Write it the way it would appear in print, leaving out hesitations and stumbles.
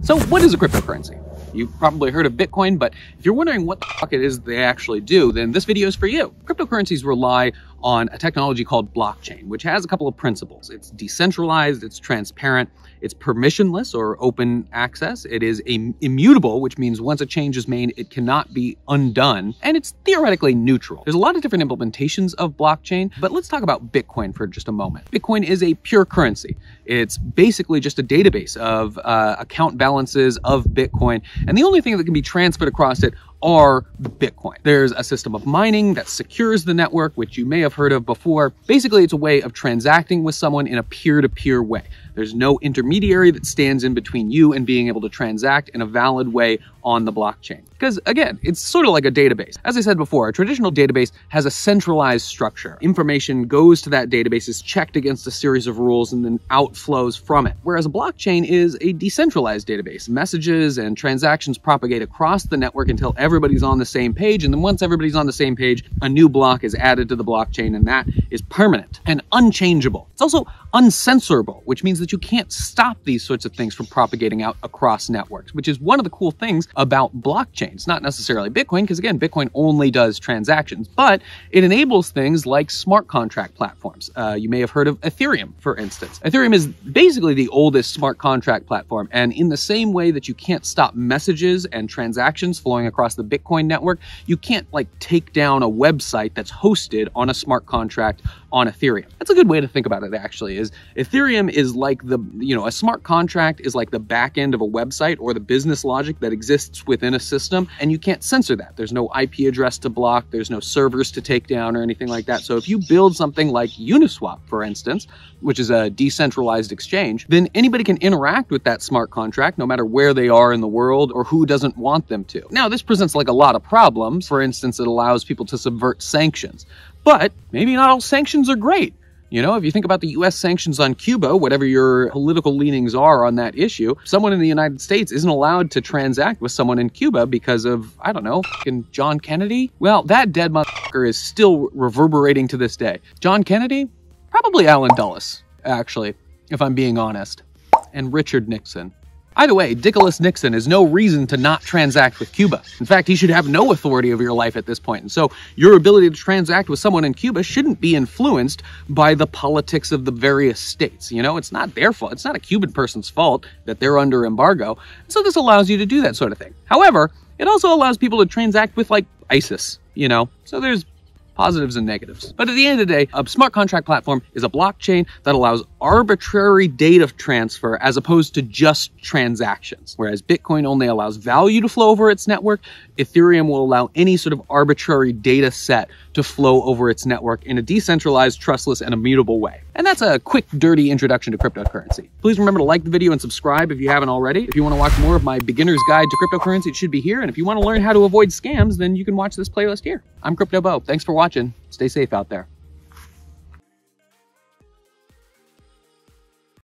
So what is a cryptocurrency? You've probably heard of Bitcoin, but if you're wondering what the fuck it is they actually do, then this video is for you. Cryptocurrencies rely on a technology called blockchain, which has a couple of principles. It's decentralized, it's transparent, it's permissionless or open access, it is immutable, which means once a change is made, it cannot be undone, and it's theoretically neutral. There's a lot of different implementations of blockchain, but let's talk about Bitcoin for just a moment. Bitcoin is a pure currency. It's basically just a database of account balances of Bitcoin, and the only thing that can be transferred across it are Bitcoin. There's a system of mining that secures the network, which you may have heard of before. Basically, it's a way of transacting with someone in a peer-to-peer way. There's no intermediary that stands in between you and being able to transact in a valid way on the blockchain. Because again, it's sort of like a database. As I said before, a traditional database has a centralized structure. Information goes to that database, is checked against a series of rules, and then outflows from it. Whereas a blockchain is a decentralized database. Messages and transactions propagate across the network until everybody's on the same page, and then once everybody's on the same page, a new block is added to the blockchain, and that is permanent and unchangeable. It's also uncensorable, which means that you can't stop these sorts of things from propagating out across networks, which is one of the cool things about blockchains. Not necessarily Bitcoin, because again, Bitcoin only does transactions, but it enables things like smart contract platforms. You may have heard of Ethereum, for instance. Ethereum is basically the oldest smart contract platform, and in the same way that you can't stop messages and transactions flowing across the Bitcoin network, you can't take down a website that's hosted on a smart contract on Ethereum. That's a good way to think about it, actually, is Ethereum is like a smart contract is like the back end of a website or the business logic that exists within a system, and you can't censor that. There's no IP address to block, there's no servers to take down or anything like that. So if you build something like Uniswap, for instance, which is a decentralized exchange, then anybody can interact with that smart contract no matter where they are in the world or who doesn't want them to. Now, this presents a lot of problems. For instance, it allows people to subvert sanctions. But maybe not all sanctions are great. You know, if you think about the US sanctions on Cuba, whatever your political leanings are on that issue, someone in the United States isn't allowed to transact with someone in Cuba because of, I don't know, fucking John Kennedy? Well, that dead motherfucker is still reverberating to this day. John Kennedy? Probably Allen Dulles, actually, if I'm being honest. And Richard Nixon. Either way, Dickolas Nixon is no reason to not transact with Cuba. In fact, he should have no authority over your life at this point. And so your ability to transact with someone in Cuba shouldn't be influenced by the politics of the various states. You know, it's not their fault. It's not a Cuban person's fault that they're under embargo. So this allows you to do that sort of thing. However, it also allows people to transact with ISIS, So there's positives and negatives. But at the end of the day, a smart contract platform is a blockchain that allows arbitrary data transfer as opposed to just transactions. Whereas Bitcoin only allows value to flow over its network, Ethereum will allow any sort of arbitrary data set to flow over its network in a decentralized, trustless, and immutable way. And that's a quick, dirty introduction to cryptocurrency. Please remember to like the video and subscribe if you haven't already. If you want to watch more of my beginner's guide to cryptocurrency, it should be here. And if you want to learn how to avoid scams, then you can watch this playlist here. I'm Crypto Bo. Thanks for watching. Stay safe out there.